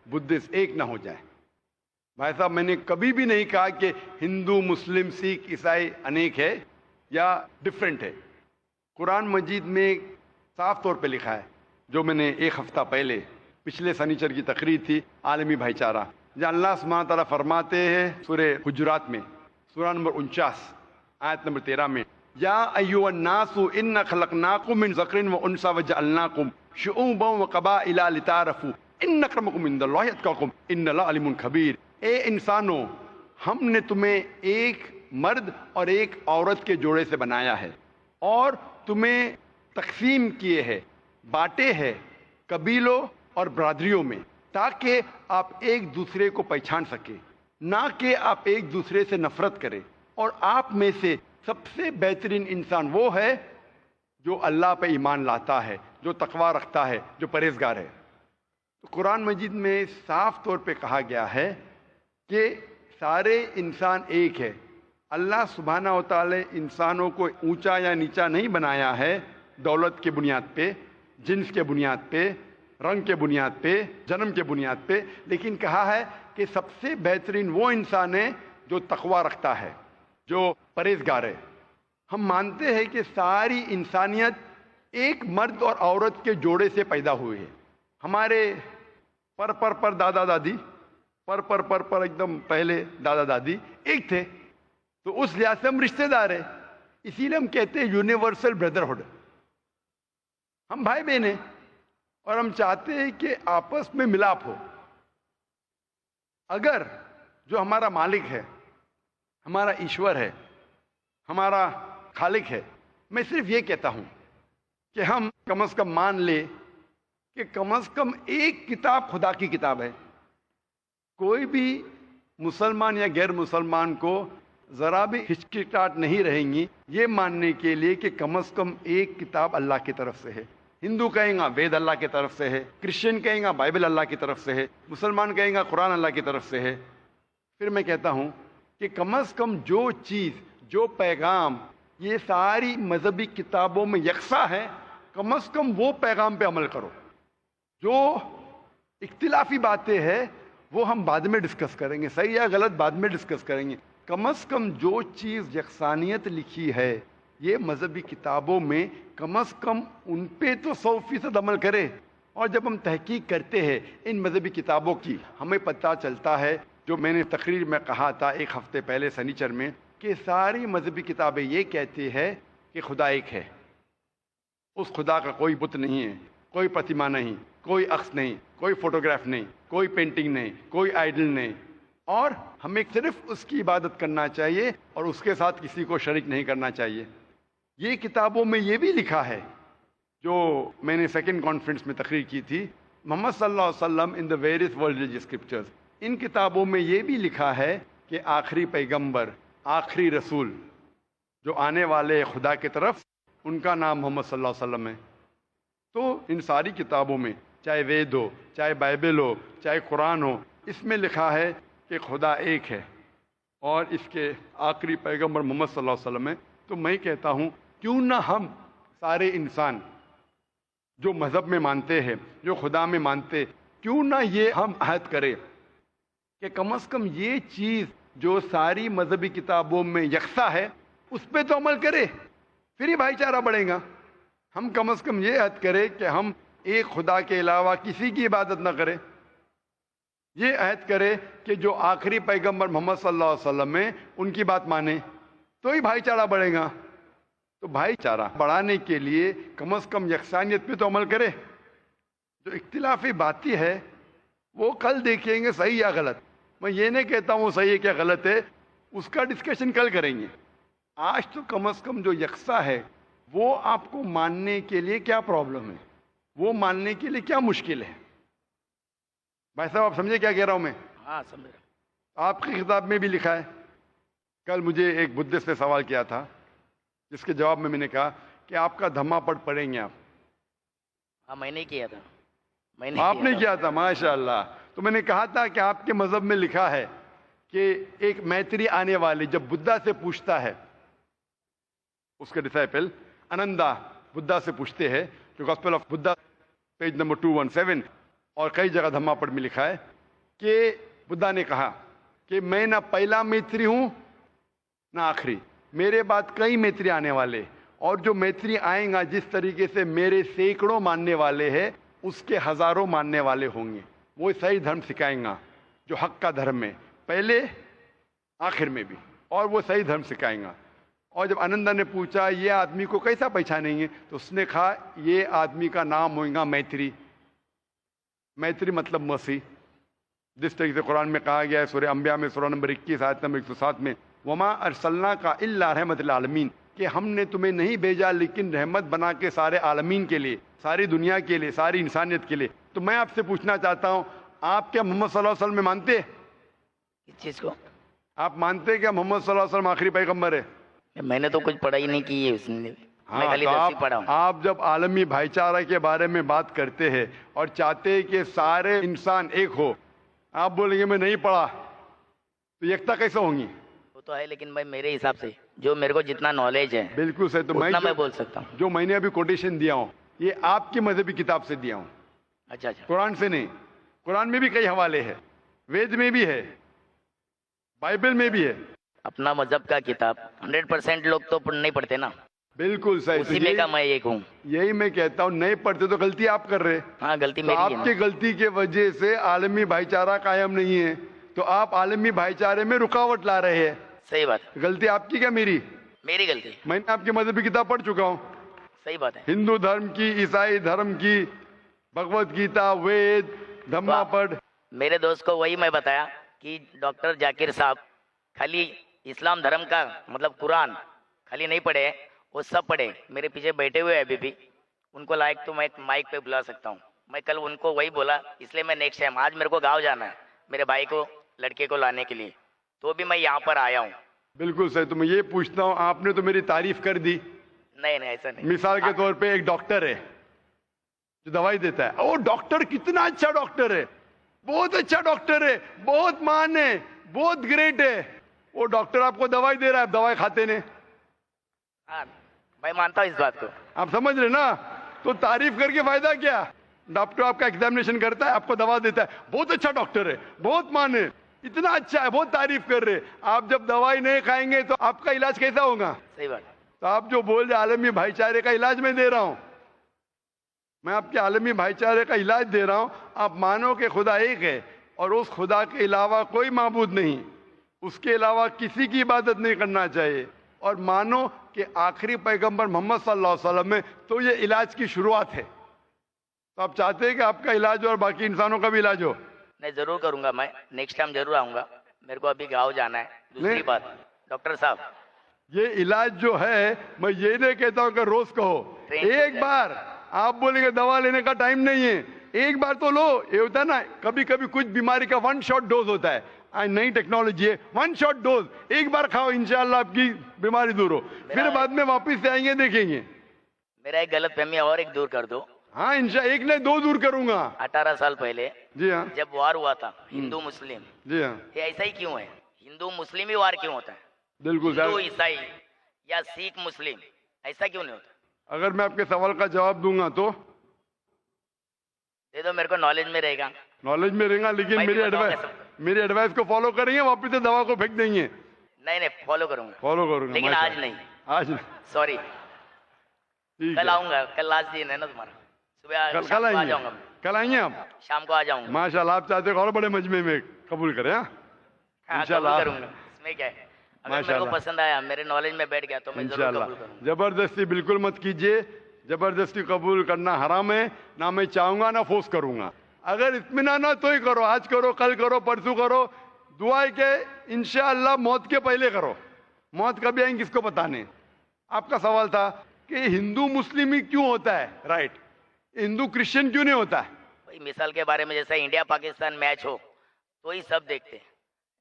Buddhist ایک نہ ہو جائے. بھائی صاحب میں نے کبھی بھی نہیں کہا کہ ہندو مسلم سکھ عیسائی انیک ہے یا ڈفرینٹ ہے. قرآن مجید میں صاف طور پہ لکھا ہے، جو میں نے ایک ہفتہ پہلے پچھلے سنیچر کی تقریر تھی عالمی بھائی چارہ، جہاں اللہ سبحانہ تعالیٰ فرماتے ہیں سورہ حجرات میں، سورہ نمبر 49 آیت نمبر 13 میں، یا ایھا الناس انا خلقناکم من ذکر و انثی وجعلناکم شعوبا وقبائل لتعارفوا ان اکرمکم عند اللہ اتقاکم ان اللہ علیم خبیر. اے انسانوں، ہم نے تمہیں ایک مرد اور ایک عورت کے جوڑے سے بنایا ہے اور تمہیں تقسیم کیے ہیں، بانٹے ہیں قبیلوں اور برادریوں میں، تاکہ آپ ایک دوسرے کو پہچان سکیں، نہ کہ آپ ایک دوسرے سے نفرت کریں. اور آپ میں سے سب سے بہترین انسان وہ ہے جو اللہ پہ ایمان لاتا ہے، جو تقوی رکھتا ہے، جو پرہیزگار ہے. تو قرآن مجید میں صاف طور پہ کہا گیا ہے کہ سارے انسان ایک ہے. اللہ سبحانہ و تعالی انسانوں کو اونچا یا نیچا نہیں بنایا ہے دولت کے بنیاد پہ، جنس کے بنیاد پہ، رنگ کے بنیاد پہ، جنم کے بنیاد پہ، لیکن کہا ہے کہ سب سے بہترین وہ انسان ہے جو تقوی رکھتا ہے، جو پرہیزگار ہے. ہم مانتے ہیں کہ ساری انسانیت ایک مرد اور عورت کے جوڑے سے پیدا ہوئی ہے. ہمارے پر دادا دادی، پر ایک دم پہلے دادا دادی ایک تھے، تو اس لحاظ سے ہم رشتہ دار ہیں. اسی لیے ہم کہتے ہیں یونیورسل بردرہڈ. ہم بھائی بہن ہیں اور ہم چاہتے ہیں کہ آپس میں ملاپ ہو. اگر جو ہمارا مالک ہے، ہمارا ایشور ہے، ہمارا خالق ہے، میں صرف یہ کہتا ہوں کہ ہم کم از کم مان لیں کہ کم از کم ایک کتاب خدا کی کتاب ہے. کوئی بھی مسلمان یا غیر مسلمان کو ذرا بھی ہچکچاہٹ نہیں رہیں گی یہ ماننے کے لیے کہ کم از کم ایک کتاب اللہ کی طرف سے ہے. ہندو کہیں گا وید اللہ کی طرف سے ہے، کرسچن کہیں گا بائبل اللہ کی طرف سے ہے، مسلمان کہیں گا قرآن اللہ کی طرف سے ہے. پھر میں کہتا ہوں کہ کم از کم جو چیز، جو پیغام یہ ساری مذہبی کتابوں میں یکساں ہے، کم از کم وہ پیغام پہ عمل کرو. جو اختلافی باتیں ہیں وہ ہم بعد میں ڈسکس کریں گے، صحیح یا غلط بعد میں ڈسکس کریں گے. کم از کم جو چیز یکسانیت لکھی ہے یہ مذہبی کتابوں میں، کم از کم ان پہ تو 100% عمل کرے. اور جب ہم تحقیق کرتے ہیں ان مذہبی کتابوں کی، ہمیں پتہ چلتا ہے، جو میں نے تقریر میں کہا تھا ایک ہفتے پہلے سنیچر میں، کہ ساری مذہبی کتابیں یہ کہتی ہے کہ خدا ایک ہے. اس خدا کا کوئی بت نہیں ہے، کوئی پرتیما نہیں، کوئی عکس نہیں، کوئی فوٹوگراف نہیں، کوئی پینٹنگ نہیں، کوئی آئیڈل نہیں. اور ہمیں صرف اس کی عبادت کرنا چاہیے اور اس کے ساتھ کسی کو شریک نہیں کرنا چاہیے. یہ کتابوں میں یہ بھی لکھا ہے، جو میں نے سیکنڈ کانفرنس میں تقریر کی تھی، محمد صلی اللہ علیہ وسلم in the various world religious scriptures. ان کتابوں میں یہ بھی لکھا ہے کہ آخری پیغمبر، آخری رسول جو آنے والے خدا کی طرف، ان کا نام محمد صلی اللہ علیہ وسلم ہے. تو ان ساری کتابوں میں، چاہے وید ہو، چاہے بائبل ہو، چاہے قرآن ہو، اس میں لکھا ہے کہ خدا ایک ہے اور اس کے آخری پیغمبر محمد صلی اللہ علیہ وسلم ہے. تو میں کہتا ہوں کیوں نہ ہم سارے انسان جو مذہب میں مانتے ہیں، جو خدا میں مانتے، کیوں نہ یہ ہم عہد کریں کہ کم از کم یہ چیز جو ساری مذہبی کتابوں میں یکساں ہے اس پہ تو عمل کرے، پھر ہی بھائی چارہ بڑھے گا. ہم کم از کم یہ عہد کریں کہ ہم ایک خدا کے علاوہ کسی کی عبادت نہ کریں. یہ عہد کرے کہ جو آخری پیغمبر محمد صلی اللہ علیہ وسلم ہیں ان کی بات مانے، تو ہی بھائی چارہ بڑھے گا. تو بھائی چارہ بڑھانے کے لیے کم از کم یکسانیت پہ تو عمل کرے. جو اختلافی باتیں ہے وہ کل دیکھیں گے صحیح یا غلط. میں یہ نہیں کہتا ہوں صحیح ہے کیا غلط ہے، اس کا ڈسکشن کل کریں گے. آج تو کم از کم جو یکساں ہے وہ آپ کو ماننے کے لیے کیا پرابلم ہے، وہ ماننے کے لیے کیا مشکل ہے. بھائی صاحب آپ سمجھے کیا کہہ رہا ہوں میں؟ ہاں سمجھ رہا. آپ کی کتاب میں بھی لکھا ہے. کل مجھے ایک بدھسٹ نے سوال کیا تھا جس کے جواب میں نے کہا کہ آپ کا دھما پڑھ پڑھیں گے آپ. ہاں میں نے کیا تھا. آپ نے کیا تھا، ماشاء اللہ. تو میں نے کہا تھا کہ آپ کے مذہب میں لکھا ہے کہ ایک میتری آنے والے جب بدھا سے پوچھتا ہے، اس کے ڈسائپل انندا بدھا سے پوچھتے ہیں، جو gospel of Buddha page number 217 اور کئی جگہ دھما پڑھ میں لکھا ہے کہ بدھا نے کہا کہ میں نہ پہلا میتری ہوں نہ آخری، میرے بعد کئی میتری آنے والے، اور جو میتری آئیں گا جس طریقے سے میرے سینکڑوں ماننے والے ہیں اس کے ہزاروں ماننے والے ہوں گے. وہ صحیح دھرم سکھائیں گا جو حق کا دھرم ہے، پہلے آخر میں بھی، اور وہ صحیح دھرم سکھائیں گا. اور جب آنندا نے پوچھا یہ آدمی کو کیسا پہچانیں گے، تو اس نے کہا یہ آدمی کا نام ہوئے گا میتری. میتری مطلب مسیح، جس طریقے سے قرآن میں کہا گیا ہے سورہ انبیاء میں سورہ نمبر 21 آیت نمبر 107 میں، وما ارسلنا کا الا رحمت للعالمین، کہ ہم نے تمہیں نہیں بھیجا لیکن رحمت بنا کے سارے عالمین کے لیے، ساری دنیا کے لیے، ساری انسانیت کے لیے. تو میں آپ سے پوچھنا چاہتا ہوں، آپ کیا محمد صلی اللہ علیہ وسلم میں مانتے ہیں؟ اس چیز کو آپ مانتے ہیں کہ محمد صلی اللہ علیہ وسلم آخری پیغمبر ہے؟ میں نے تو کچھ پڑھا ہی نہیں کی ہے اس نے، میں ہاں، خالی تو دسویں پڑھا ہوں. آپ جب عالمی بھائی چارہ کے بارے میں بات کرتے ہیں اور چاہتے ہیں کہ سارے انسان ایک ہو، آپ بولیں گے میں نہیں پڑھا، تو یکتا کیسے ہوں گی؟ وہ تو ہے، لیکن میں میرے حساب سے جو میرے کو جتنا نالج ہے بالکل صحیح. تو اتنا میں میں بول سکتا ہوں. جو میں نے ابھی کوٹیشن دیا ہوں یہ آپ کی مذہبی کتاب سے دیا ہوں، اچھا اچھا. قرآن سے نہیں. قرآن میں بھی کئی حوالے ہیں، وید میں بھی ہے، بائبل میں بھی ہے. اپنا مذہب کا کتاب 100% لوگ تو نہیں پڑھتے نا، بالکل صحیح. اسی میں کا میں ایک ہوں. یہی میں کہتا ہوں، نہیں پڑھتے تو غلطی آپ کر رہے. ہاں غلطی تو میری آپ ہے کی نا. غلطی کی وجہ سے عالمی بھائی چارہ قائم نہیں ہے، تو آپ عالمی بھائی چارے میں رکاوٹ لا رہے ہیں. صحیح بات ہے. غلطی آپ کی کیا میری؟ میری غلطی. میں نے آپ کی مذہبی کتاب پڑھ چکا ہوں، صحیح بات ہے. ہندو دھرم کی، عیسائی دھرم کی، بھگوت گیتا، وید، دھما پڑھ. میرے دوست کو وہی میں بتایا کہ ڈاکٹر ذاکر صاحب خالی اسلام دھرم کا مطلب قرآن خالی نہیں پڑھے، وہ سب پڑھے. میرے پیچھے بیٹھے ہوئے ابھی بھی، ان کو لائق تو میں مائک پہ بلا سکتا ہوں. میں کل ان کو وہی بولا، اس لیے میں نیکسٹ ٹائم، آج میرے کو گاؤں جانا ہے میرے بھائی کو لڑکے کو لانے کے لیے، تو بھی میں یہاں پر آیا ہوں. بالکل صحیح. تو میں یہ پوچھتا ہوں، آپ نے تو میری تعریف کر دی. نہیں نہیں ایسا نہیں. مثال کے طور پہ ایک ڈاکٹر ہے جو دوائی دیتا ہے، وہ ڈاکٹر کتنا اچھا ڈاکٹر ہے، بہت اچھا ڈاکٹر ہے، بہت مان ہے، بہت گریٹ ہے. وہ ڈاکٹر آپ کو دوائی دے رہا ہے، آپ دوائی کھاتے نہیں. ہاں میں مانتا ہوں اس بات کو. آپ سمجھ رہے نا؟ تو تعریف کر کے فائدہ کیا؟ ڈاکٹر آپ کا ایگزامینیشن کرتا ہے، آپ کو دوا دیتا ہے، بہت اچھا ڈاکٹر ہے، بہت مان ہے، اتنا اچھا ہے، بہت تعریف کر رہے. آپ جب دوائی نہیں کھائیں گے تو آپ کا علاج کیسا ہوگا؟ صحیح بات. تو آپ جو بول رہے عالمی بھائی چارے کا علاج میں دے رہا ہوں، میں آپ کے عالمی بھائی چارے کا علاج دے رہا ہوں. آپ مانو کہ خدا ایک ہے اور اس خدا کے علاوہ کوئی معبود نہیں، اس کے علاوہ کسی کی عبادت نہیں کرنا چاہیے، اور مانو کہ آخری پیغمبر محمد صلی اللہ علیہ وسلم ہے، تو یہ علاج کی شروعات ہے. تو آپ چاہتے ہیں کہ آپ کا علاج ہو اور باقی انسانوں کا بھی علاج ہو؟ نہیں ضرور کروں گا، میں نیکسٹ ٹائم ضرور آؤں گا. میرے کو ابھی گاؤں جانا ہے. دوسری نہیں. بات ڈاکٹر صاحب، یہ علاج جو ہے، میں یہ نہیں کہتا ہوں کہ روز کہو، ایک بار آپ بولیں گے دوا لینے کا ٹائم نہیں ہے، ایک بار تو لو. یہ ہوتا ہے نا کبھی کبھی کچھ بیماری کا 1 شاٹ ڈوز ہوتا ہے، نئی ٹیکنالوجی ہے، 1 شاٹ ڈوز، ایک بار کھاؤ انشاءاللہ آپ کی بیماری دور ہو، پھر بعد میں واپس سے آئیں گے دیکھیں گے. میرا ایک غلط فہمی اور ایک دور کر دو. ہاں انشاءاللہ، ایک نہیں 2 دور کروں گا. 18 سال پہلے جی ہاں، جب وار ہوا تھا ہندو مسلم، جی ہاں، یہ ایسا ہی کیوں ہے؟ ہندو مسلم ہی وار کیوں ہوتا ہے؟ بالکل ہندو صحیح. عیسائی یا سکھ مسلم ایسا کیوں نہیں ہوتا؟ اگر میں آپ کے سوال کا جواب دوں گا تو دے دو، میرے کو نالج میں رہے گا. نالج میں رہیں گا، لیکن میں بھی بتاؤں گا میری ایڈوائس کو فالو کریں گے، واپس سے دوا کو پھینک دیں گے. نہیں نہیں فالو کروں گا، فالو کروں گا، لیکن آج نہیں. آج نہیں. سوری، ٹھیک کل ہے. آؤں گا. کل لاسٹ دن ہے نا تمہارا، صبح کل شام کو آ آئیں گے، جاؤں گا. کل آئیں گے آپ. شام کو آ جاؤں گا. ماشاء اللہ، آپ چاہتے ہیں اور بڑے مجمع میں قبول کریں. ہاں ہاں انشاءاللہ. قبول کروں گا، اس میں کیا ہے؟ اگر میرے کو ماشاءاللہ. پسند آیا، میرے نالج میں بیٹھ گیا تو میں ضرور انشاءاللہ. قبول کروں گا. زبردستی بالکل مت کیجیے، زبردستی قبول کرنا حرام ہے. نہ میں چاہوں گا نہ فورس کروں گا. اگر اطمینان ہو تو ہی کرو، آج کرو، کل کرو، پرسوں کرو. دعا ہے کہ انشاءاللہ موت کے پہلے کرو. موت کبھی آئیں کس کو پتہ نہیں. آپ کا سوال تھا کہ ہندو مسلم ہی کیوں ہوتا ہے، رائٹ، ہندو کرسچن کیوں نہیں ہوتا ہے؟ وہی مثال کے بارے میں، جیسا انڈیا پاکستان میچ ہو تو ہی سب دیکھتے ہیں،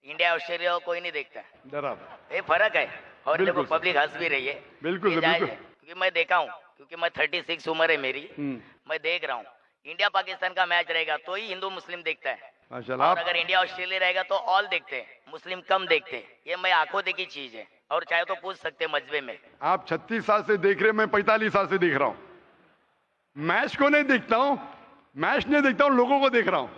انڈیا آسٹریلیا کو کوئی نہیں دیکھتا ہے. برابر. یہ فرق ہے. اور بالکل دیکھو سر. پبلک ہنس بھی رہی ہے. بالکل یہ سر، جائز بالکل. ہے، کیونکہ میں دیکھا ہوں، کیونکہ میں 36 عمر ہے میری، میں دیکھ رہا ہوں. انڈیا پاکستان کا میچ رہے گا تو ہی ہندو مسلم دیکھتا ہے، ماشاءاللہ. اور آپ اگر انڈیا آسٹریلیا رہے گا تو آل دیکھتے ہیں، مسلم کم دیکھتے ہیں. یہ میں آنکھوں دیکھی چیز ہے، اور چاہے تو پوچھ سکتے ہیں مجمع میں. آپ 36 سال سے دیکھ رہے، میں 45 سال سے دیکھ رہا ہوں. میچ کو نہیں دیکھتا ہوں، میچ نہیں دیکھتا ہوں، لوگوں کو دیکھ رہا ہوں.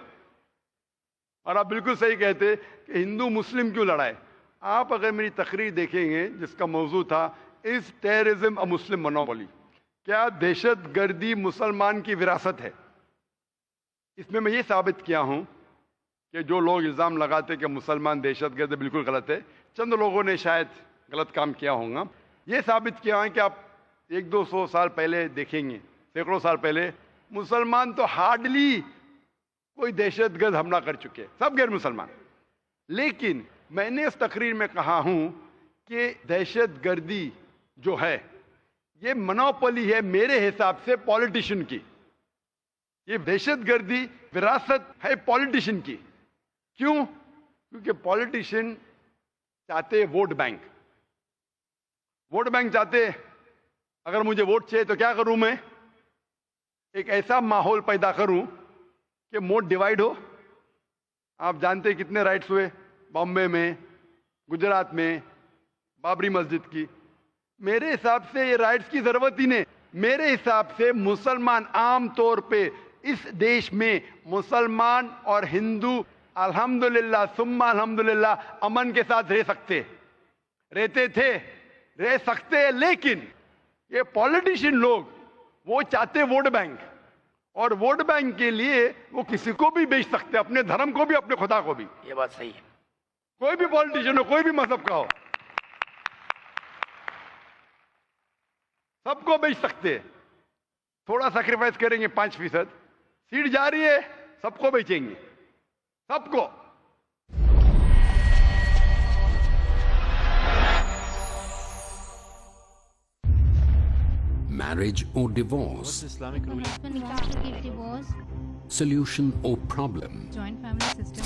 اور آپ بالکل صحیح کہتے کہ ہندو مسلم کیوں لڑائے. آپ اگر میری تقریر دیکھیں گے جس کا موضوع تھا is terrorism a Muslim monopoly, کیا دہشت گردی مسلمان کی وراثت ہے، اس میں یہ ثابت کیا ہوں کہ جو لوگ الزام لگاتے کہ مسلمان دہشت گرد بالکل غلط ہے. چند لوگوں نے شاید غلط کام کیا ہوگا. یہ ثابت کیا ہے کہ آپ 100-200 سال پہلے دیکھیں گے، سینکڑوں سال پہلے مسلمان تو ہارڈلی کوئی دہشت گرد حملہ کر چکے، سب غیر مسلمان. لیکن میں نے اس تقریر میں کہا ہوں کہ دہشت گردی جو ہے یہ منوپولی ہے میرے حساب سے پولیٹیشین کی. یہ دہشت گردی وراثت ہے پولیٹیشین کی. کیوں؟ کیونکہ پولیٹیشین چاہتے ووٹ بینک. ووٹ بینک چاہتے اگر مجھے ووٹ چاہیے تو کیا کروں میں؟ ایک ایسا ماحول پیدا کروں کہ ووٹ ڈیوائیڈ ہو. آپ جانتے کتنے رائٹس ہوئے بامبے میں، گجرات میں، بابری مسجد کی. میرے حساب سے یہ رائٹس کی ضرورت ہی نہیں. میرے حساب سے مسلمان عام طور پہ اس دیش میں مسلمان اور ہندو الحمدللہ ثم الحمدللہ امن کے ساتھ رہتے تھے، رہ سکتے. لیکن یہ پولیٹیشین لوگ وہ چاہتے ووٹ بینک، اور ووٹ بینک کے لیے وہ کسی کو بھی بیچ سکتے، اپنے دھرم کو بھی اپنے خدا کو بھی. یہ بات صحیح ہے. کوئی بھی پولیٹیشین ہو، کوئی بھی مذہب کا ہو، سب کو بیچ سکتے. تھوڑا سیکریفائس کریں گے 5%، سیٹ جا رہی ہے سب کو بیچیں گے، سب کو. Marriage or divorce? Islamic ruling? Husband wants to give divorce. Solution or problem? Joint family system?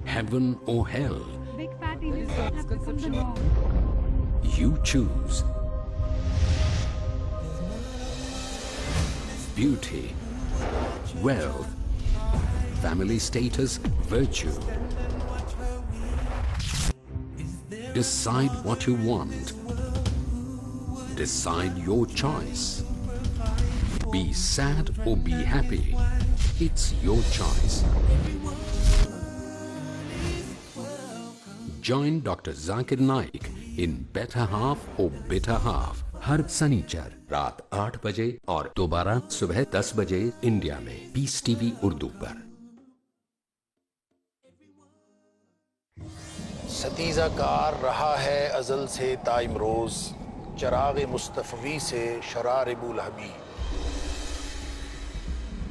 Heaven or hell? Big fat evils have become the norm. You choose. Beauty, wealth, family status, virtue. Decide what you want. Decide your choice. Be sad or be happy. It's your choice. Join Dr. Zakir Naik in Better Half or Bitter Half. ہر سنیچر رات 8 بجے اور دوبارہ صبح 10 بجے India میں پیس T V Urdu پر. ستیزہ کار رہا ہے ازل سے تا امروز، چراغ مصطفی سے شرار بولہبی.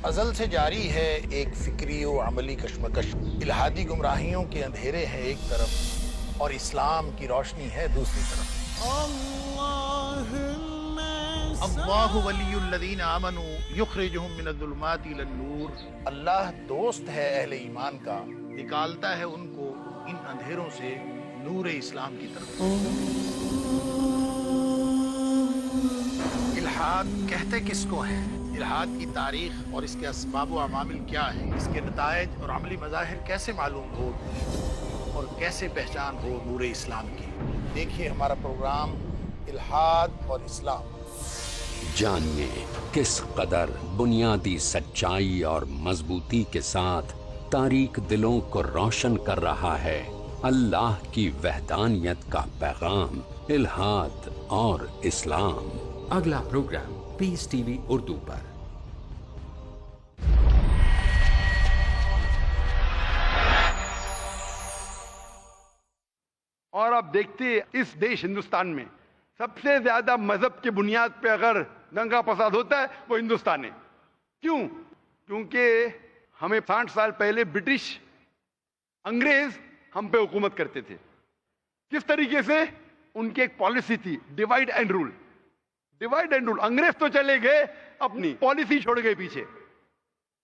ازل سے جاری ہے ایک فکری و عملی کشمکش. الہادی گمراہیوں کے اندھیرے ہیں ایک طرف اور اسلام کی روشنی ہے دوسری طرف. اللہ ولی الذین آمنوا یخرجہم من الظلمات الی النور. اللہ دوست ہے اہل ایمان کا، نکالتا ہے ان کو ان اندھیروں سے نور اسلام کی طرف. الحاد کہتے کس کو ہے؟ الحاد کی تاریخ اور اس کے اسباب و عوامل کیا ہیں، اس کے نتائج اور عملی مظاہر کیسے معلوم ہو اور کیسے پہچان ہو نور اسلام کی. دیکھیے ہمارا پروگرام الحاد اور اسلام. جانیے کس قدر بنیادی سچائی اور مضبوطی کے ساتھ تاریک دلوں کو روشن کر رہا ہے اللہ کی وحدانیت کا پیغام الحاد اور اسلام. اگلا پروگرام پیس ٹی وی اردو پر. اور آپ دیکھتے اس دیش ہندوستان میں سب سے زیادہ مذہب کی بنیاد پہ اگر دنگا فساد ہوتا ہے وہ ہندوستان ہے. کیوں؟ کیونکہ ہمیں 60 سال پہلے برٹش انگریز ہم پہ حکومت کرتے تھے. کس طریقے سے؟ ان کی ایک پالیسی تھی divide and rule. Divide and rule. انگریز تو چلے گئے، اپنی پالیسی چھوڑ گئے پیچھے.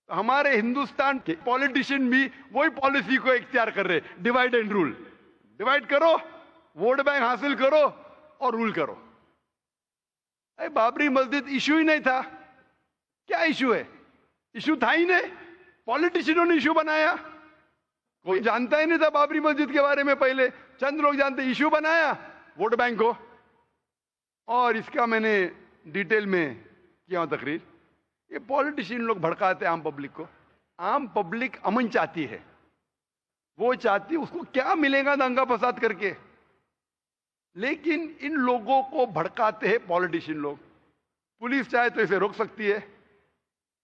ہمارے ہندوستان کے پولیٹیشین بھی وہی پالیسی کو اختیار کر رہے، ڈیوائڈ اینڈ رول. ڈیوائڈ کرو، ووٹ بینک حاصل کرو اور رول کرو. بابری مسجد ایشو ہی نہیں تھا. کیا ایشو ہے؟ ایشو تھا ہی نہیں، پولیٹیشینوں نے ایشو بنایا. کوئی جانتا ہی نہیں تھا بابری مسجد کے بارے میں. پہلے چند لوگ جانتے، ایشو بنایا ووٹ بینک کو. اور اس کا میں نے ڈیٹیل میں کیا ہوں تقریر. یہ پولیٹیشین لوگ بھڑکاتے عام پبلک کو. عام پبلک امن چاہتی ہے، وہ چاہتی اس کو کیا ملے گا دنگا فساد کر کے. لیکن ان لوگوں کو بھڑکاتے ہیں پالیٹیشین لوگ. پولیس چاہے تو اسے روک سکتی ہے,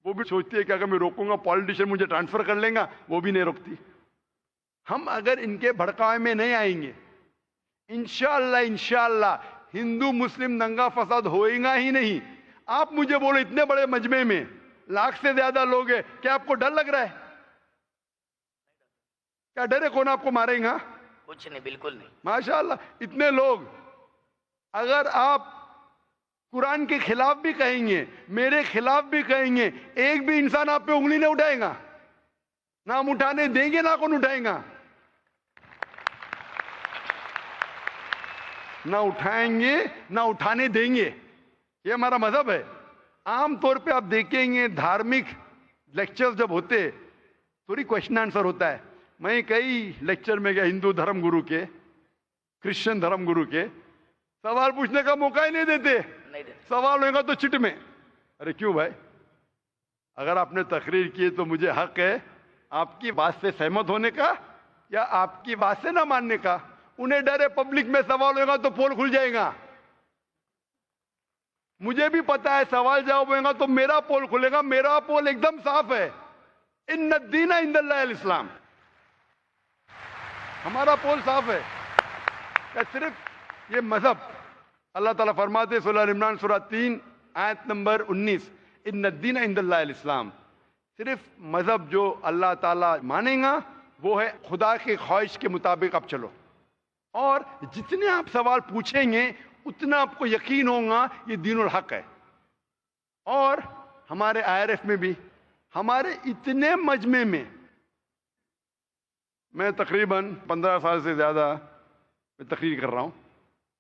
وہ بھی سوچتی ہے کہ اگر میں روکوں گا پالیٹیشین مجھے ٹرانسفر کر لیں گا, وہ بھی نہیں روکتی. ہم اگر ان کے بھڑکاوے میں نہیں آئیں گے, انشاءاللہ ہندو مسلم دنگا فساد ہوئے گا ہی نہیں. آپ مجھے بولو اتنے بڑے مجمع میں لاکھ سے زیادہ لوگ ہیں, کیا آپ کو ڈر لگ رہا ہے؟ کیا ڈر ہے کون آپ کو مارے گا؟ کچھ نہیں, بالکل نہیں. ماشاءاللہ اتنے لوگ. اگر آپ قرآن کے خلاف بھی کہیں گے, میرے خلاف بھی کہیں گے, ایک بھی انسان آپ پہ انگلی نہیں اٹھائے گا. نہ ہم اٹھانے دیں گے نہ کون اٹھائے گا. نہ اٹھائیں گے نہ اٹھانے دیں گے. یہ ہمارا مذہب ہے. عام طور پہ آپ دیکھیں گے دھارمک لیکچر جب ہوتے تھوڑی کوشچن آنسر ہوتا ہے. میں کئی لیکچر میں گیا ہندو دھرم گرو کے, کرسچن دھرم گرو کے, سوال پوچھنے کا موقع ہی نہیں دیتے. نہیں دیتے. سوال ہوگا تو چٹ میں. ارے کیوں بھائی, اگر آپ نے تقریر کی تو مجھے حق ہے آپ کی بات سے سہمت ہونے کا یا آپ کی بات سے نہ ماننے کا. انہیں ڈر ہے پبلک میں سوال ہوگا تو پول کھل جائے گا. مجھے بھی پتا ہے سوال جواب ہوگا تو میرا پول کھلے گا. میرا پول ایک دم صاف ہے, ان الدین عند اللہ الاسلام. ہمارا پول صاف ہے. صرف یہ مذہب, اللہ تعالیٰ فرماتے سورہ عمران سورہ 3 آیت نمبر 19, ان الدین عند اللہ الاسلام. صرف مذہب جو اللہ تعالیٰ مانے گا وہ ہے خدا کی خواہش کے مطابق آپ چلو. اور جتنے آپ سوال پوچھیں گے اتنا آپ کو یقین ہوگا یہ دین الحق ہے. اور ہمارے IRF میں بھی, ہمارے اتنے مجمع میں, میں تقریباً 15 سال سے زیادہ میں تقریر کر رہا ہوں,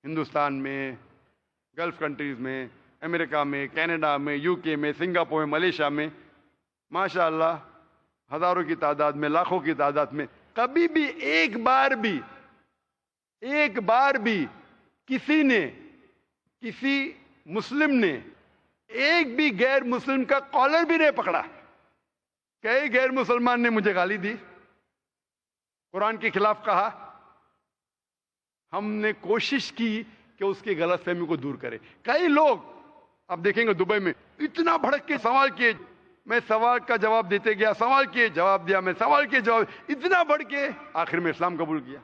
ہندوستان میں, گلف کنٹریز میں, امریکہ میں, کینیڈا میں, UK میں, سنگاپور میں, ملیشیا میں, ماشاءاللہ ہزاروں کی تعداد میں, لاکھوں کی تعداد میں. کبھی بھی ایک بار بھی کسی نے, کسی مسلم نے ایک بھی غیر مسلم کا کالر بھی نہیں پکڑا. کئی غیر مسلمان نے مجھے گالی دی, قرآن کے خلاف کہا. ہم نے کوشش کی کہ اس کی غلط فہمی کو دور کرے. کئی لوگ آپ دیکھیں گے دبئی میں اتنا بھڑک کے سوال کیے, میں سوال کا جواب دیتے گیا, سوال کیے جواب دیا, میں سوال کیے جواب, اتنا بڑھ کے آخر میں اسلام قبول کیا.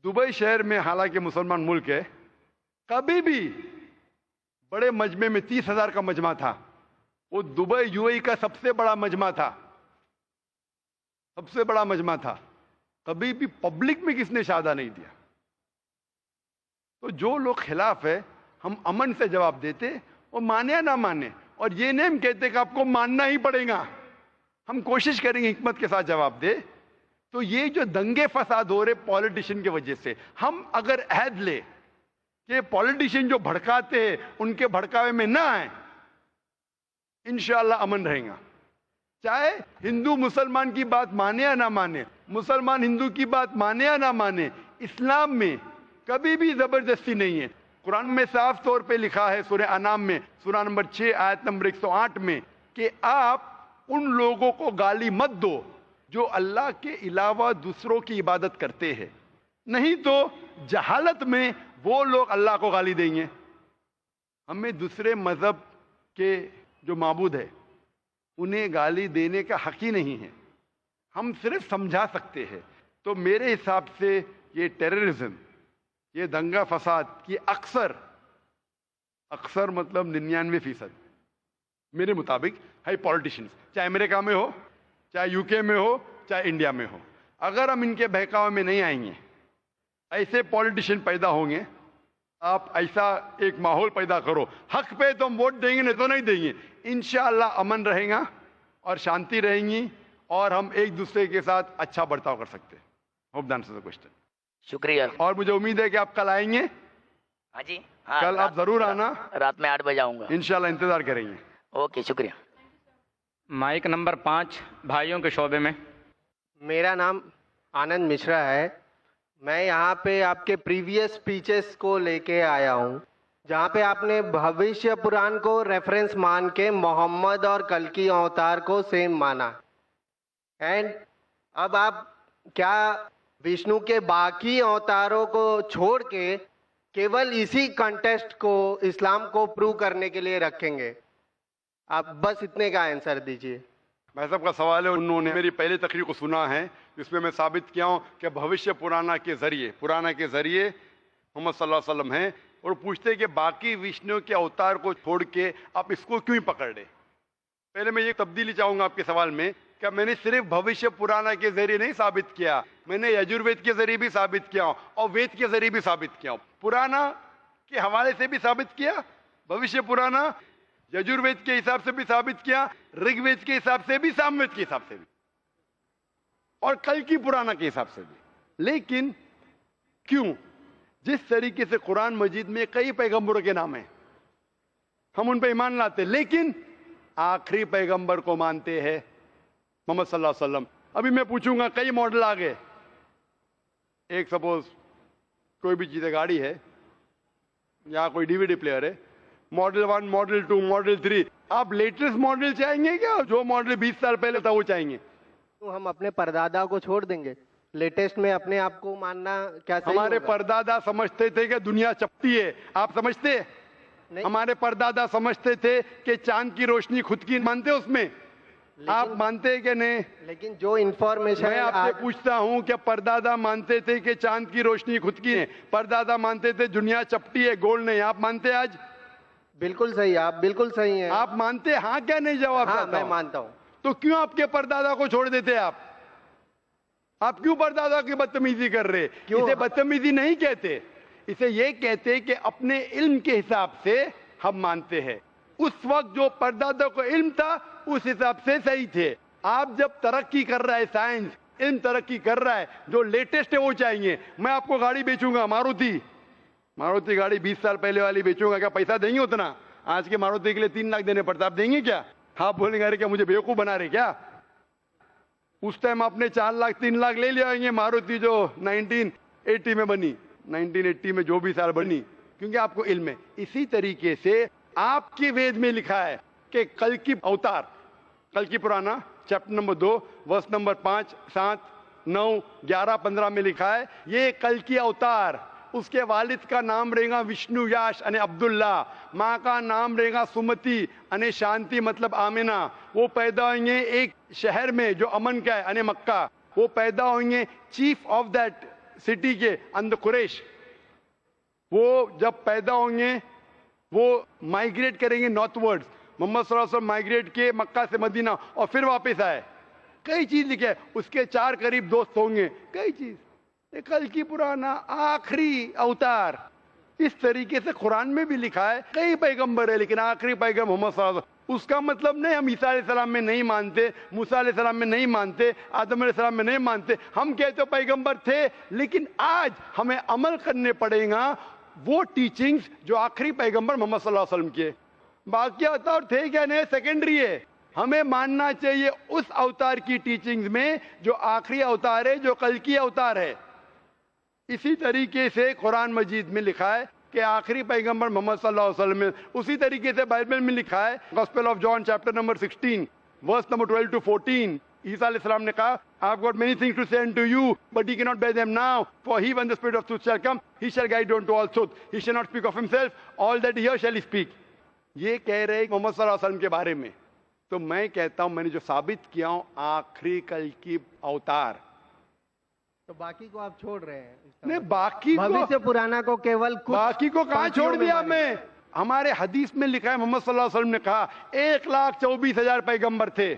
دبئی شہر میں حالانکہ مسلمان ملک ہے, کبھی بھی بڑے مجمع میں 30,000 کا مجمع تھا, وہ دبئی UAE کا سب سے بڑا مجمع تھا, سب سے بڑا مجمع تھا. کبھی بھی پبلک میں کس نے شہادہ نہیں دیا. تو جو لوگ خلاف ہے ہم امن سے جواب دیتے, وہ مانے یا نہ مانے. اور یہ نہیں ہم کہتے کہ آپ کو ماننا ہی پڑے گا, ہم کوشش کریں گے حکمت کے ساتھ جواب دے. تو یہ جو دنگے فساد ہو رہے پالیٹیشین کی وجہ سے, ہم اگر عہد لے کہ پالیٹیشین جو بھڑکاتے ہیں ان کے بھڑکاوے میں نہ آئیں, انشاءاللہ امن رہے گا. چاہے ہندو مسلمان کی بات مانے یا نہ مانے, مسلمان ہندو کی بات مانے یا نہ مانے, اسلام میں کبھی بھی زبردستی نہیں ہے. قرآن میں صاف طور پہ لکھا ہے سورہ انعام میں سورہ نمبر 6 آیت نمبر 108 میں کہ آپ ان لوگوں کو گالی مت دو جو اللہ کے علاوہ دوسروں کی عبادت کرتے ہیں, نہیں تو جہالت میں وہ لوگ اللہ کو گالی دیں گے. ہمیں دوسرے مذہب کے جو معبود ہے انہیں گالی دینے کا حق ہی نہیں ہے, ہم صرف سمجھا سکتے ہیں. تو میرے حساب سے یہ ٹیررزم, یہ دنگا فساد کی اکثر مطلب 99% میرے مطابق ہے پالیٹیشینز, چاہے امریکہ میں ہو, چاہے UK میں ہو, چاہے انڈیا میں ہو. اگر ہم ان کے بہکاوے میں نہیں آئیں گے, ایسے پالیٹیشین پیدا ہوں گے, آپ ایسا ایک ماحول پیدا کرو, حق پہ تو ہم ووٹ دیں گے نہیں تو نہیں دیں گے. انشاءاللہ امن رہے گا اور شانتی رہیں گی اور ہم ایک دوسرے کے ساتھ اچھا برتاؤ کر سکتے ہیں. Hope the answer the question. شکریہ. اور مجھے امید ہے کہ آپ کل آئیں گے. ہاں جی, ہاں, کل آپ ضرور آنا, رات میں 8 بجے آؤں گا. انشاءاللہ انتظار کریں گے. اوکے, شکریہ. مائک نمبر 5 بھائیوں کے شعبے میں. میرا نام آنند مشرا ہے. میں یہاں پہ آپ کے پریویس اسپیچز کو لے کے آیا ہوں جہاں پہ آپ نے بھوشیہ پران کو ریفرنس مان کے محمد اور کلکی اوتار کو سیم مانا. اینڈ اب آپ کیا وشنو کے باقی اوتاروں کو چھوڑ کے کیول اسی کنٹیسٹ کو اسلام کو پروو کرنے کے لیے رکھیں گے؟ آپ بس اتنے کا آنسر دیجیے. بھائی صاحب کا سوال ہے، انہوں نے میری پہلی تقریر کو سنا ہے جس میں میں ثابت کیا ہوں کہ بھوشیہ پرانا کے ذریعے محمد صلی اللہ علیہ وسلم ہیں، اور پوچھتے کہ باقی وشنو کے اوتار کو چھوڑ کے آپ اس کو کیوں ہی پکڑ لیں. پہلے میں یہ تبدیلی چاہوں گا آپ کے سوال میں کہ میں نے صرف بھوشیہ پرانا کے ذریعے نہیں ثابت کیا، میں نے یجوروید کے ذریعے بھی ثابت کیا ہوں اور وید کے ذریعے بھی ثابت کیا ہوں. پرانا کے حوالے سے بھی ثابت کیا، بھوشیہ پرانا یجوروید کے حساب سے بھی ثابت کیا، رگ وید کے حساب سے بھی، سام وید کے حساب سے بھی، اور کل کی پرانا کے حساب سے بھی. لیکن کیوں؟ جس طریقے سے قرآن مجید میں کئی پیغمبروں کے نام ہیں، ہم ان پہ ایمان لاتے، لیکن آخری پیغمبر کو مانتے ہیں محمد صلی اللہ علیہ وسلم. ابھی میں پوچھوں گا کئی ماڈل آ گئے، ایک سپوز کوئی بھی چیز ہے، گاڑی ہے یا کوئی ڈی وی ڈی پلیئر ہے، ماڈل 1، ماڈل 2، ماڈل 3، آپ لیٹسٹ ماڈل چاہیں گے کیا جو ماڈل 20 سال پہلے تھا وہ چاہیں گے؟ تو ہم اپنے پردادا کو چھوڑ دیں گے؟ لیٹسٹ میں اپنے آپ کو ماننا کیا صحیح ہمارے ہوگا؟ پردادا سمجھتے تھے کہ دنیا چپٹی ہے، آپ سمجھتے؟ نہیں. ہمارے پردادا سمجھتے تھے کہ چاند کی روشنی خود کی، مانتے اس میں؟ آپ مانتے کہ نہیں؟ لیکن جو انفارمیشن میں آپ سے پوچھتا ہوں کہ پردادا مانتے تھے کہ چاند کی روشنی خود کی ہے، پردادا مانتے تھے دنیا چپٹی ہے، گول نہیں، آپ مانتے آج؟ بالکل صحیح، آپ بالکل صحیح ہیں. آپ مانتے؟ ہاں کیا نہیں جواب ہاں چاہتا میں ہوں. مانتا ہوں. تو کیوں آپ کے پردادا کو چھوڑ دیتے آپ کیوں پردادا کی بدتمیزی کر رہے؟ اسے بدتمیزی نہیں کہتے، اسے یہ کہتے کہ اپنے علم کے حساب سے ہم مانتے ہیں. اس وقت جو پردادا کو علم تھا اس حساب سے صحیح تھے. آپ جب ترقی کر رہا ہے، سائنس علم ترقی کر رہا ہے، جو لیٹسٹ ہے وہ چاہیے. میں آپ کو گاڑی بیچوں گا، ماروتی گاڑی 20 سال پہلے والی بیچوں گا، کیا پیسہ دیں گے اتنا؟ آج کے ماروتی کے لیے 3 لاکھ دینے پڑتا، آپ دیں گے کیا؟ آپ بولیں گے ارے کیا مجھے بیوقوف بنا رہے کیا؟ اس ٹائم آپ نے 4 لاکھ 3 لاکھ لے لے آئیں گے ماروتی جو 1980 میں بنی، 1980 میں جو بھی سال بنی، کیونکہ آپ کو علم ہے. اسی طریقے سے آپ کے وید میں لکھا ہے کہ کل کی اوتار، کل کی پرانا چیپٹر نمبر 2 ورس نمبر 5، 7، 9، 11، 15 میں لکھا ہے یہ کل کی اوتار. اس کے والد کا نام رہے گا وشنو یاش یعنی عبداللہ، ماں کا نام رہے گا سمتی یعنی شانتی مطلب آمنہ. وہ پیدا ہوئیں گے ایک شہر میں جو امن کا ہے یعنی مکہ. وہ پیدا ہوئیں گے چیف آف دیٹ سٹی کے اندر قریش. وہ جب پیدا ہوں گے وہ مائیگریٹ کریں گے نارتھ ورڈ. محمد صلی اللہ علیہ وسلم مائیگریٹ کیے مکہ سے مدینہ اور پھر واپس آئے. کئی چیز لکھے ہے. اس کے 4 قریب دوست ہوں گے، کئی چیز. کل کی پرانا آخری اوتار اس طریقے سے قرآن میں بھی لکھا ہے. کئی پیغمبر ہے لیکن آخری پیغمبر محمد صلی اللہ علیہ وسلم. اس کا مطلب نہیں ہم عیسیٰ علیہ السلام میں نہیں مانتے، موسیٰ علیہ السلام میں نہیں مانتے، آدم علیہ السلام میں نہیں مانتے. ہم کہتے پیغمبر تھے لیکن آج ہمیں عمل کرنے پڑے گا وہ ٹیچنگز جو آخری پیغمبر محمد صلی اللہ علیہ وسلم کے. باقی اوتار تھے کیا نہیں سیکنڈری ہے. ہمیں ماننا چاہیے اس اوتار کی ٹیچنگز میں جو آخری اوتار ہے، جو کل کی اوتار ہے. اسی طریقے سے قرآن مجید میں لکھا ہے کہ آخری پیغمبر محمد صلی اللہ علیہ وسلم ہے. اسی طریقے سے بائبل میں لکھا ہے gospel of John chapter number 16 verse number 12 to 14. عیسیٰ علیہ السلام نے کہا I have got many things to say unto you, but ye cannot bear them now. For he, when the Spirit of truth shall come, he shall guide you unto all truth. He shall not speak of himself, all that he hears shall he speak. یہ کہہ رہے محمد صلی اللہ علیہ وسلم کے بارے میں. تو میں کہتا ہوں میں نے جو ثابت کیا ہوں آخری کل کی اوتار. تو باقی کو آپ چھوڑ رہے ہیں؟ نہیں باقی بھوشیہ پرانا کو کیول باقی کو کہاں چھوڑ دیا میں؟ ہمارے حدیث میں لکھا ہے محمد صلی اللہ علیہ وسلم نے کہا 1,24,000 پیغمبر تھے،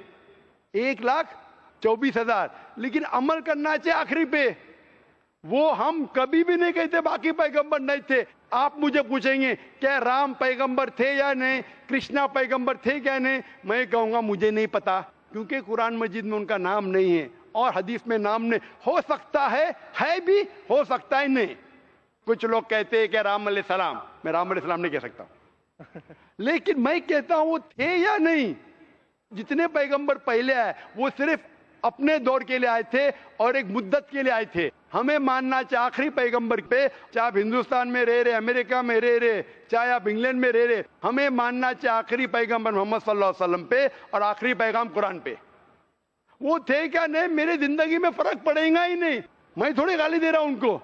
1,24,000، لیکن عمل کرنا چاہیے آخری پہ. وہ ہم کبھی بھی نہیں کہتے باقی پیغمبر نہیں تھے. آپ مجھے پوچھیں گے کیا رام پیغمبر تھے یا نہیں، کرشنا پیغمبر تھے کیا نہیں، میں کہوں گا مجھے نہیں پتا، کیونکہ قرآن مجید میں ان کا نام نہیں ہے اور حدیث میں نام نہیں. ہو سکتا ہے بھی، ہو سکتا ہے نہیں. کچھ لوگ کہتے ہیں کہ رام علیہ السلام، میں رام علیہ السلام نہیں کہہ سکتا، لیکن میں کہتا ہوں وہ تھے یا نہیں. جتنے پیغمبر پہلے آئے وہ صرف اپنے دور کے لیے آئے تھے اور ایک مدت کے لیے آئے تھے. ہمیں ماننا چاہے آخری پیغمبر پہ، چاہے آپ ہندوستان میں رہ رہے، امریکہ میں رہ رہے، چاہے آپ انگلینڈ میں رہ رہے، ہمیں ماننا چاہے آخری پیغمبر محمد صلی اللہ علیہ وسلم پہ اور آخری پیغام قرآن پہ. وہ تھے کیا نہیں میری زندگی میں فرق پڑے گا ہی نہیں. میں تھوڑی گالی دے رہا ہوں ان کو,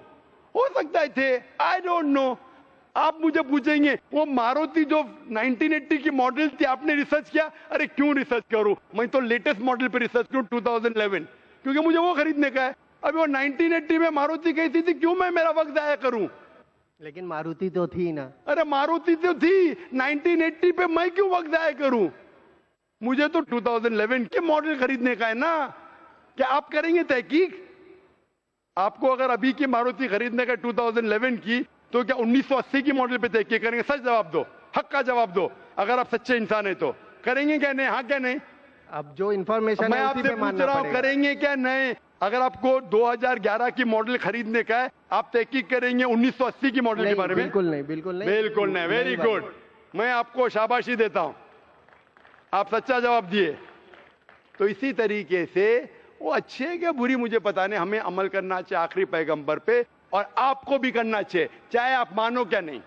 ہو سکتا ہے تھے, آئی ڈونٹ نو. آپ مجھے پوچھیں گے وہ ماروتی جو 1980 کی ماڈل تھی آپ نے ریسرچ کیا؟ ارے کیوں ریسرچ کروں, میں تو لیٹسٹ ماڈل پہ ریسرچ کروں 2011, کیونکہ مجھے وہ خریدنے کا ہے. ابھی وہ 1980 میں ماروتی کیسی تھی, کیوں میں میرا وقت ضائع کروں؟ لیکن ماروتی تو تھی نا. ارے ماروتی تو تھی 1980 پہ, میں کیوں وقت ضائع کروں؟ مجھے تو 2011 کے ماڈل خریدنے کا ہے نا. کیا آپ کریں گے تحقیق؟ آپ کو اگر ابھی کی ماروتی خریدنے کا 2011 کی, تو کیا 1980 کی ماڈل پہ تحقیق کریں گے؟ سچ جواب دو, حق کا جواب دو. اگر آپ سچے انسان ہیں تو کریں گے کیا نہیں؟ ہاں کیا نہیں؟ اب جو انفارمیشن میں آپ سے پوچھ رہا ہوں کریں گے کیا نہیں؟ اگر آپ کو 2011 کی ماڈل خریدنے کا ہے, آپ تحقیق کریں گے 1980 کی ماڈل کے بارے میں؟ بالکل نہیں, بالکل نہیں, بالکل نہیں. ویری گڈ, میں آپ کو شاباشی دیتا ہوں, آپ سچا جواب دیے. تو اسی طریقے سے وہ اچھے کیا بری مجھے پتا نہیں, ہمیں عمل کرنا چاہیے آخری پیغمبر پہ, اور آپ کو بھی کرنا چاہیے, چاہے آپ مانو کیا نہیں.